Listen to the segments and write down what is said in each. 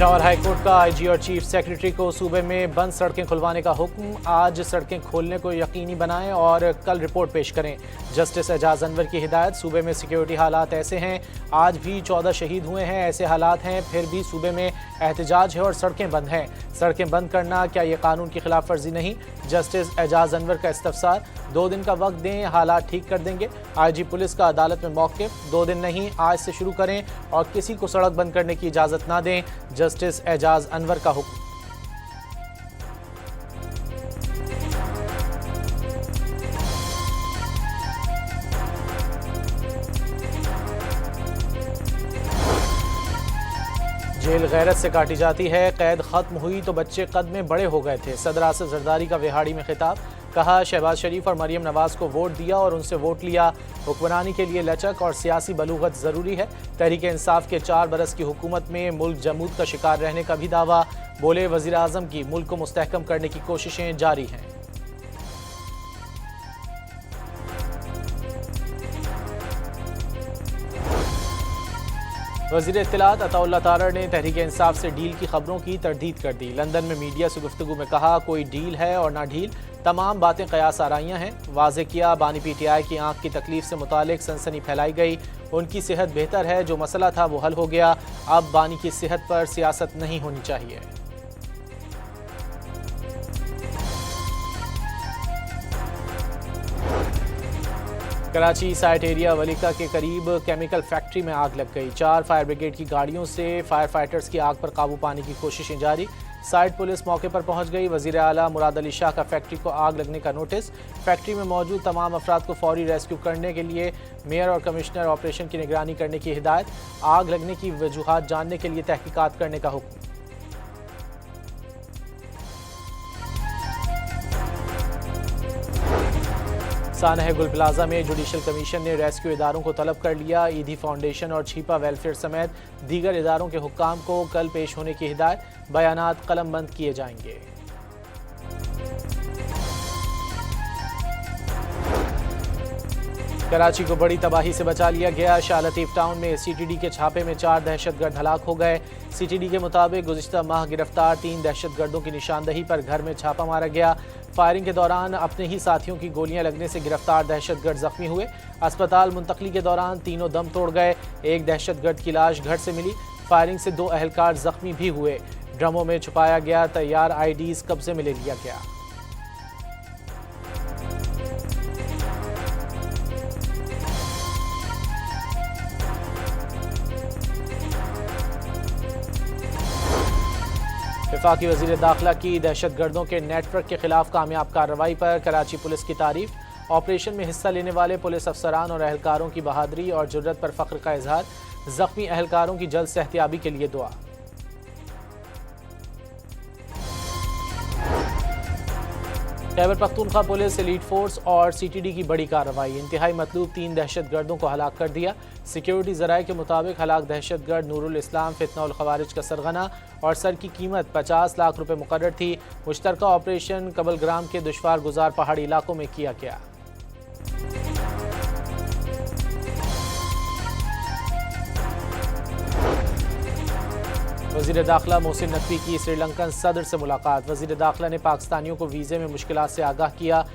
Peshawar high court का IG और chief secretary को सूबे में बंद सड़कें खुलवाने का हुक्म। आज सड़कें खोलने को यकीनी बनाएं और कल रिपोर्ट पेश करें। जस्टिस एजाज अनवर की हिदायत। सूबे में सिक्योरिटी हालात ऐसे हैं, आज भी 14 शहीद हुए हैं, ऐसे हालात हैं, फिर भी सूबे में एहतजाज है और सड़कें बंद हैं। सड़कें बंद करना क्या ये कानून की खिलाफ वर्जी नहीं? जस्टिस एजाज अनवर का इस्तफसार। 2 दिन का वक्त दें, हालात ठीक कर देंगे। आईजी पुलिस का अदालत में मौक़िफ़। 2 दिन नहीं, आज से शुरू करें और किसी को सड़क बंद करने की इजाज़त ना दें। जस्टिस एजाज अनवर का हुक्म। जेल गैरत से काटी जाती है, कैद खत्म हुई तो बच्चे कद में बड़े हो गए थे। सदर आसिफ जरदारी का विहाड़ी में खिताब। कहा, शहबाज शरीफ और मरियम नवाज को वोट दिया और उनसे वोट लिया। हुक्मरानी के लिए लचक और सियासी बलूगत ज़रूरी है। तहरीक इंसाफ के 4 बरस की हुकूमत में मुल्क जमूद का शिकार रहने का भी दावा। बोले, वज़ीर आज़म की मुल्क को मुस्तहकम करने की कोशिशें जारी हैं। वज़ीर इत्तलात अताउल्लाह तारड़ ने तहरीक इंसाफ से डील की खबरों की तरदीद कर दी। लंदन में मीडिया से गुफ्तगू में कहा, कोई डील है और ना ढील, तमाम बातें कयास आराइयाँ हैं। वाज़े किया, बानी PTI की आँख की तकलीफ से मुतालिक सनसनी फैलाई गई। उनकी सेहत बेहतर है, जो मसला था वो हल हो गया। अब बानी की सेहत पर सियासत नहीं होनी चाहिए। कराची साइट एरिया वलीका के करीब केमिकल फैक्ट्री में आग लग गई। 4 फायर ब्रिगेड की गाड़ियों से फायर फाइटर्स की आग पर काबू पाने की कोशिशें जारी। साइट पुलिस मौके पर पहुंच गई। वज़ीर आला मुराद अली शाह का फैक्ट्री को आग लगने का नोटिस। फैक्ट्री में मौजूद तमाम अफराद को फौरी रेस्क्यू करने के लिए मेयर और कमिश्नर ऑपरेशन की निगरानी करने की हिदायत। आग लगने की वजूहात जानने के लिए तहकीकात करने का हुक्म। सानह गुल प्लाजा में जुडिशल कमीशन ने रेस्क्यू इदारों को तलब कर लिया। ईदी फाउंडेशन और छिपा वेलफेयर समेत दीगर इदारों के हुक्काम को कल पेश होने की हिदायत। बयानात कलमबंद किए जाएंगे। कराची को बड़ी तबाही से बचा लिया गया। शाह लतीफ टाउन में CTD के छापे में 4 दहशतगर्द हलाक हो गए। CTD के मुताबिक गुज़िश्ता माह गिरफ्तार 3 दहशतगर्दों की निशानदही पर घर में छापा मारा गया। फायरिंग के दौरान अपने ही साथियों की गोलियां लगने से गिरफ्तार दहशतगर्द जख्मी हुए। अस्पताल मुंतकली के दौरान तीनों दम तोड़ गए। एक दहशतगर्द की लाश घर से मिली। फायरिंग से 2 अहलकार जख्मी भी हुए। ड्रमों में छुपाया गया तैयार IDs कब्जे में ले लिया गया। वफाकी वज़ीर दाखिला की दहशतगर्दों के नेटवर्क के खिलाफ कामयाब कार्रवाई पर कराची पुलिस की तारीफ। ऑपरेशन में हिस्सा लेने वाले पुलिस अफसरान और एहलकारों की बहादुरी और जुर्रत पर फ़ख्र का इजहार। जख्मी एहलकारों की जल्द सेहतियाबी के लिए दुआ। Khyber Pakhtunkhwa police, elite force और CTD की बड़ी कार्रवाई। इंतहाई मतलूब 3 दहशतगर्दों को हलाक कर दिया। सिक्योरिटी ज़राए के मुताबिक हलाक दहशतगर्द नूरुल इस्लाम फितना उल खवारिज का सरगना और सर की कीमत 50 लाख रुपए मुकर्रर थी। मुश्तरका ऑपरेशन कबलग्राम के दुश्वार गुजार पहाड़ी इलाकों में किया गया। वज़ीर दाखिला मोहसिन नकवी की श्रीलंकन सदर से मुलाकात। वज़ीर दाखिला ने पाकिस्तानियों को वीज़े में मुश्किलात से आगाह किया।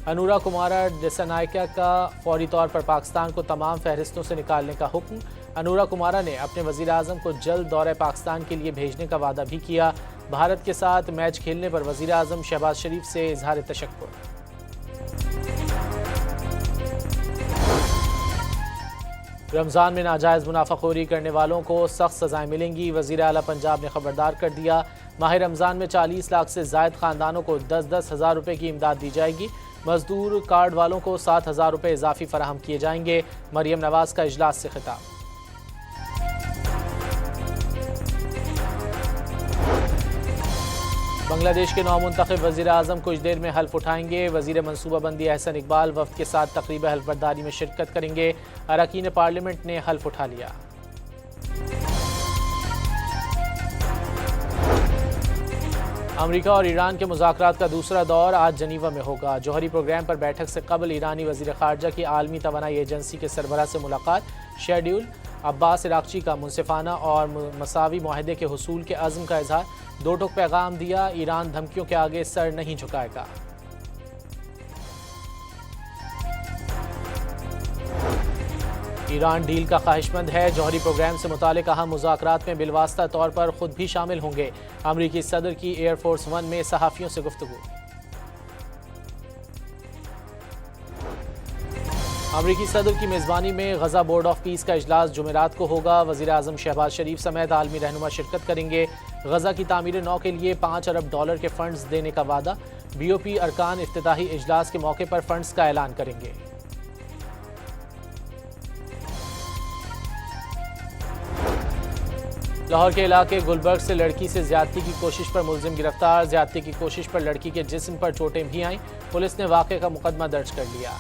अनुरा कुमारा दिसानायका का फौरी तौर पर पाकिस्तान को तमाम फहरिस्तों से निकालने का हुक्म। अनुरा कुमारा ने अपने वज़ीर आज़म को जल्द दौरे पाकिस्तान के लिए भेजने का वादा भी किया। भारत के साथ मैच खेलने पर वज़ीर आज़म शहबाज शरीफ से इजहार तशक्कुर। रमज़ान में नाजायज़ मुनाफाखोरी करने वालों को सख्त सज़ाएँ मिलेंगी। वज़ीर आला पंजाब ने खबरदार कर दिया। माह रमज़ान में 40 लाख से ज़ायद ख़ानदानों को 10-10 हज़ार रुपये की इमदाद दी जाएगी। मजदूर कार्ड वालों को 7,000 रुपये इजाफी फराहम किए जाएंगे। मरियम नवाज का इजलास से खिताब। बांग्लादेश के नौमुंतखब वज़ीर आज़म कुछ देर में हल्फ उठाएंगे। वज़ीर मनसूबाबंदी एहसन इकबाल वफ़द के साथ तकरीब हल्फ बर्दारी में शिरकत करेंगे। अरकान पार्लियामेंट ने हल्फ उठा लिया। अमेरिका और ईरान के मुज़ाकरात का दूसरा दौर आज जनीवा में होगा। जौहरी प्रोग्राम पर बैठक से कबल ईरानी वज़ीर ख़ारजा की आलमी तवानाई एजेंसी के सरबराह से मुलाकात शेड्यूल। अब्बास इराक़ची का मुनसिफाना और मसावी मुआहदे के हुसूल के अज़्म का इजहार। दो टुक पैगाम दिया, ईरान धमकियों के आगे सर नहीं झुकाएगा। ईरान डील का ख्वाहिशमंद है, जौहरी प्रोग्राम से मुतालिक अहम मुज़ाकरात में बिलवास्ता तौर पर खुद भी शामिल होंगे। अमरीकी सदर की एयरफोर्स वन में सहाफ़ियों से गुफ्तगू। अमरीकी सदर की मेज़बानी में गजा बोर्ड ऑफ पीस का इजलास जुमेरात को होगा। वज़ीर आज़म शहबाज शरीफ समेत आलमी रहनुमा शिरकत करेंगे। गजा की तामीर नौ के लिए $5 अरब के फंड्स देने का वादा। BOP अरकान इफ्तिताही इजलास के मौके पर फंड्स का ऐलान करेंगे। लाहौर के इलाके गुलबर्ग से लड़की से ज्यादती की कोशिश पर मुलजिम गिरफ्तार। ज्यादती की कोशिश पर लड़की के जिस्म पर चोटें भी आईं। पुलिस ने वाक़े का मुकदमा दर्ज कर लिया।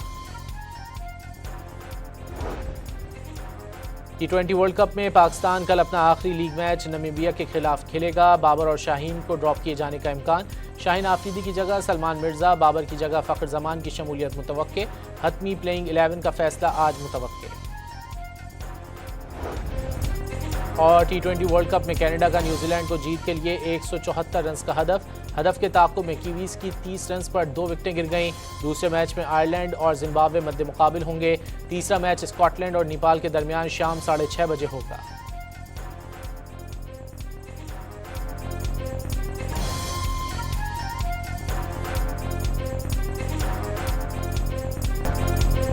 T20 वर्ल्ड कप में पाकिस्तान कल अपना आखिरी लीग मैच नामीबिया के खिलाफ खेलेगा। बाबर और शाहीन को ड्रॉप किए जाने का इम्कान। शाहीन आफरीदी की जगह सलमान मिर्जा, बाबर की जगह फ़ख्र जमान की शमूलियत मुतवक्के। हतमी प्लेइंग 11 का फैसला आज मुतवक्के। और T20 वर्ल्ड कप में कनाडा का न्यूजीलैंड को जीत के लिए 174 रन का हदफ के ताक़ुब में कीवीज़ की 30 रन पर 2 विकेटें गिर गईं। दूसरे मैच में आयरलैंड और जिम्बाब्वे मद्दे मुकाबिल होंगे। तीसरा मैच स्कॉटलैंड और नेपाल के दरमियान शाम 6:30 बजे होगा।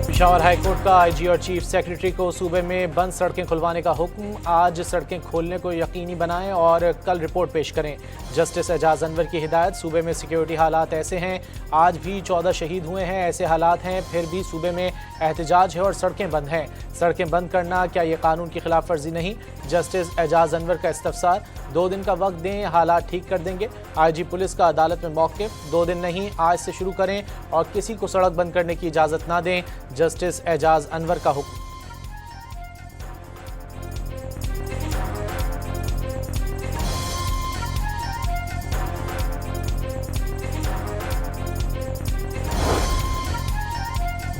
पेशावर हाईकोर्ट का IG और चीफ सेक्रेटरी को सूबे में बंद सड़कें खुलवाने का हुक्म। आज सड़कें खोलने को यकीनी बनाएं और कल रिपोर्ट पेश करें। जस्टिस एजाज अनवर की हिदायत। सूबे में सिक्योरिटी हालात ऐसे हैं, आज भी 14 शहीद हुए हैं, ऐसे हालात हैं, फिर भी सूबे में एहतजाज है और सड़कें बंद हैं। सड़कें बंद करना क्या ये कानून की खिलाफ वर्जी नहीं? जस्टिस एजाज अनवर का इस्तफसार। 2 दिन का वक्त दें, हालात ठीक कर देंगे। IG पुलिस का अदालत में मौक़िफ़। 2 दिन नहीं, आज से शुरू करें और किसी को सड़क बंद करने की इजाज़त ना दें। जस्टिस एजाज अनवर का हुक्म।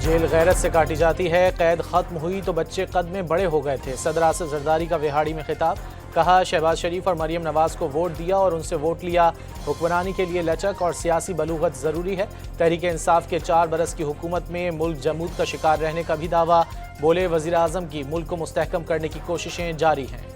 जेल गैरत से काटी जाती है, कैद खत्म हुई तो बच्चे कद में बड़े हो गए थे। सदर आसिफ जरदारी का विहाड़ी में खिताब। कहा, शहबाज शरीफ और मरियम नवाज को वोट दिया और उनसे वोट लिया। हुक्मरानी के लिए लचक और सियासी बलूगत ज़रूरी है। तहरीक इंसाफ के 4 बरस की हुकूमत में मुल्क जमूद का शिकार रहने का भी दावा। बोले, वज़ीर आज़म की मुल्क को मुस्तहकम करने की कोशिशें जारी हैं।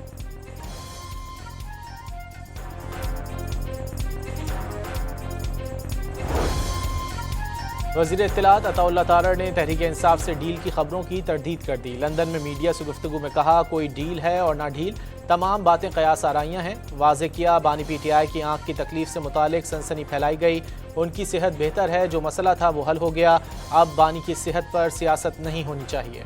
वज़ीर इत्तलात अताउल्लाह तारड़ ने तहरीक इंसाफ से डील की खबरों की तरदीद कर दी। लंदन में मीडिया से गुफ्तगू में कहा, कोई डील है और ना डील, तमाम बातें कयास आराइयाँ हैं। वाज़े किया, बानी PTI की आँख की तकलीफ से मुतालिक सनसनी फैलाई गई। उनकी सेहत बेहतर है, जो मसला था वो हल हो गया। अब बानी की सेहत पर सियासत नहीं होनी चाहिए।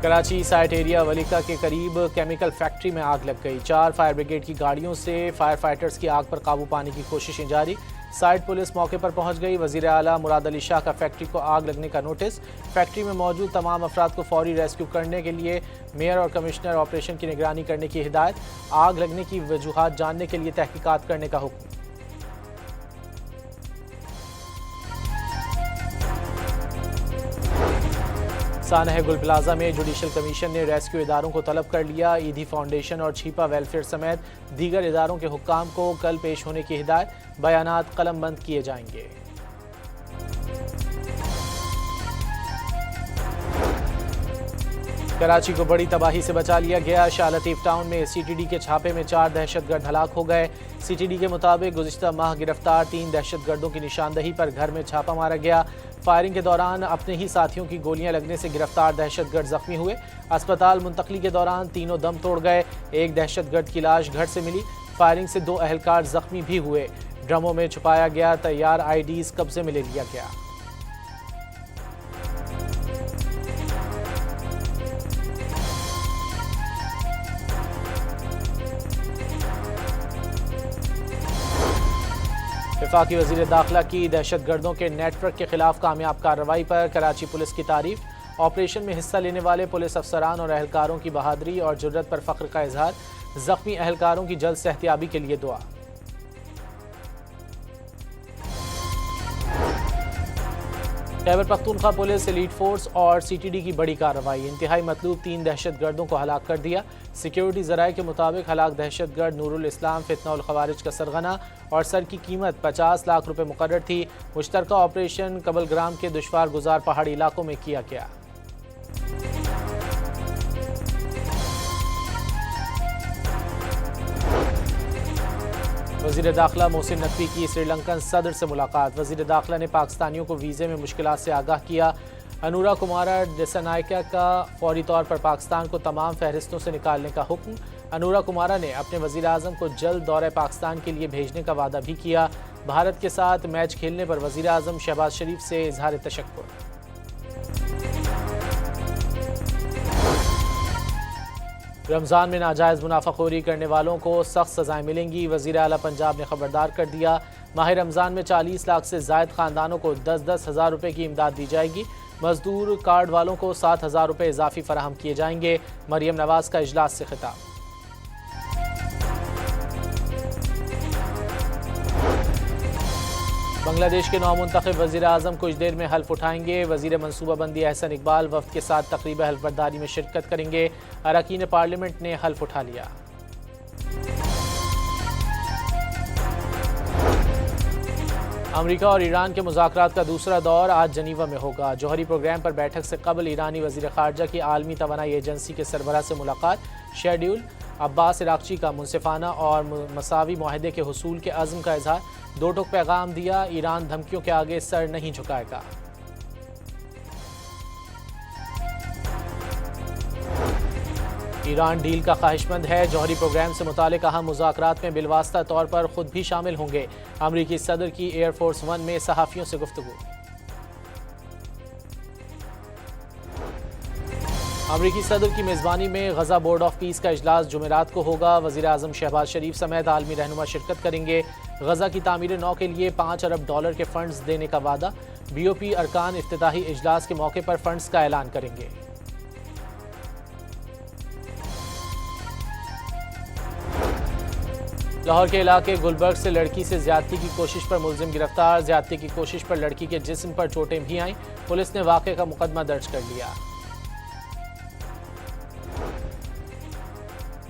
कराची साइट एरिया वलीका के करीब केमिकल फैक्ट्री में आग लग गई। 4 फायर ब्रिगेड की गाड़ियों से फायर फाइटर्स की आग पर काबू पाने की कोशिशें जारी। साइट पुलिस मौके पर पहुंच गई। वज़ीर आला मुराद अली शाह का फैक्ट्री को आग लगने का नोटिस। फैक्ट्री में मौजूद तमाम अफराद को फौरी रेस्क्यू करने के लिए मेयर और कमिश्नर ऑपरेशन की निगरानी करने की हिदायत। आग लगने की वजूहात जानने के लिए तहकीकात करने का हुक्म। सानह गुल प्लाजा में जुडिशल कमीशन ने रेस्क्यू इदारों को तलब कर लिया। ईदी फाउंडेशन और छिपा वेलफेयर समेत दीगर इदारों के हुक्काम को कल पेश होने की हिदायत। बयानात कलमबंद किए जाएंगे। कराची को बड़ी तबाही से बचा लिया गया। शाह लतीफ टाउन में CTD के छापे में 4 दहशतगर्द हलाक हो गए। CTD के मुताबिक गुज़िश्ता माह गिरफ्तार 3 दहशतगर्दों की निशानदही पर घर में छापा मारा गया। फायरिंग के दौरान अपने ही साथियों की गोलियां लगने से गिरफ्तार दहशतगर्द जख्मी हुए। अस्पताल मुंतकली के दौरान तीनों दम तोड़ गए। एक दहशतगर्द की लाश घर से मिली। फायरिंग से 2 अहलकार जख्मी भी हुए। ड्रमों में छुपाया गया तैयार IDs कब्जे में ले लिया गया। वफाकी वज़ीर दाखिला की दहशतगर्दों के नेटवर्क के खिलाफ कामयाब कार्रवाई पर कराची पुलिस की तारीफ। ऑपरेशन में हिस्सा लेने वाले पुलिस अफसरान और अहलकारों की बहादुरी और जुर्रत पर फ़ख्र का इजहार। जख्मी अहलकारों की जल्द सेहतियाबी के लिए दुआ। Khyber Pakhtunkhwa police, elite force और सीटीडी की बड़ी कार्रवाई। इंतहाई मतलूब 3 दहशतगर्दों को हलाक कर दिया। सिक्योरिटी जराये के मुताबिक हलाक दहशतगर्द नूरुल इस्लाम फितना खवारिज का सरगना और सर की कीमत 50 लाख रुपए मुकर्रर थी। मुश्तरका ऑपरेशन कबलग्राम के दुश्वार गुजार पहाड़ी इलाकों में किया गया। वज़ीर दाखिला मोहसिन नकवी की श्रीलंकन सदर से मुलाकात। वज़ीर दाखिला ने पाकिस्तानियों को वीज़े में मुश्किलात से आगाह किया। अनुरा कुमारा दिसानायका का फौरी तौर पर पाकिस्तान को तमाम फहरिस्तों से निकालने का हुक्म। अनुरा कुमारा ने अपने वज़ीर आज़म को जल्द दौरे पाकिस्तान के लिए भेजने का वादा भी किया। भारत के साथ मैच खेलने पर वज़ीर आज़म शहबाज शरीफ से इजहार तशक्कुर। रमज़ान में नाजायज़ मुनाफाखोरी करने वालों को सख्त सजाएं मिलेंगी। वज़ीर आला पंजाब ने खबरदार कर दिया। माह रमज़ान में 40 लाख से ज़ायद ख़ानदानों को 10-10 हज़ार रुपये की इमदाद दी जाएगी। मजदूर कार्ड वालों को 7,000 रुपये इजाफी फराहम किए जाएंगे। मरियम नवाज़ का इजलास से खिताब। बांग्लादेश के नौमुंतखब वज़ीर आज़म कुछ देर में हल्फ उठाएंगे। वज़ीर मनसूबाबंदी एहसन इकबाल वफ़द के साथ तकरीब हल्फ बर्दारी में शिरकत करेंगे। अरकान पार्लियामेंट ने हल्फ उठा लिया। अमेरिका और ईरान के मुज़ाकरात का दूसरा दौर आज जनीवा में होगा। जौहरी प्रोग्राम पर बैठक से कबल ईरानी वज़ीर ख़ारजा की आलमी तवानाई एजेंसी के सरबराह से मुलाकात। शेड्यूल अब्बास इराक़ची का मुनसिफाना और मसावी मुआहदे के हुसूल के अज़्म का इजहार। दो टुक पैगाम दिया, ईरान धमकियों के आगे सर नहीं झुकाएगा। ईरान डील का ख्वाहिशमंद है। जौहरी प्रोग्राम से मुतालिक अहम मुज़ाकरात में बिलवास्ता तौर पर खुद भी शामिल होंगे। अमरीकी सदर की एयरफोर्स 1 में सहाफ़ियों से गुफ्तगू। अमरीकी सदर की मेज़बानी में गज़ा बोर्ड ऑफ पीस का इजलास जुमेरात को होगा। वज़ीर आज़म शहबाज शरीफ समेत आलमी रहनुमा शिरकत करेंगे। गज़ा की तामीर नौ के लिए $5 अरब के फंड्स देने का वादा। BOP अरकान इफ्तिताही इजलास के मौके पर फंड्स का ऐलान करेंगे। लाहौर के इलाके गुलबर्ग से लड़की से ज्यादती की कोशिश पर मुलजिम गिरफ्तार। ज्यादती की कोशिश पर लड़की के जिस्म पर चोटें भी आईं। पुलिस ने वाक़े का मुकदमा दर्ज कर लिया।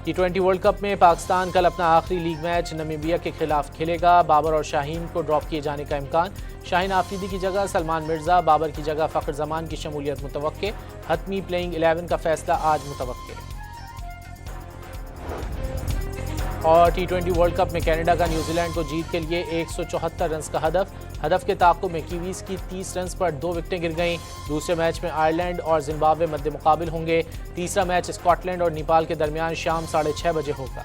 T20 वर्ल्ड कप में पाकिस्तान कल अपना आखिरी लीग मैच नामीबिया के खिलाफ खेलेगा। बाबर और शाहीन को ड्रॉप किए जाने का इम्कान। शाहीन आफरीदी की जगह सलमान मिर्जा, बाबर की जगह फ़ख्र जमान की शमूलियत मुतवक्के। हतमी प्लेइंग 11 का फैसला आज मुतवक्के। और T20 वर्ल्ड कप में कनाडा का न्यूजीलैंड को जीत के लिए 174 रन का हदफ के ताक़ुब में कीवीज़ की 30 रन पर 2 विकेटें गिर गईं। दूसरे मैच में आयरलैंड और जिम्बाब्वे मद्दे मुकाबिल होंगे। तीसरा मैच स्कॉटलैंड और नेपाल के दरमियान शाम 6:30 बजे होगा।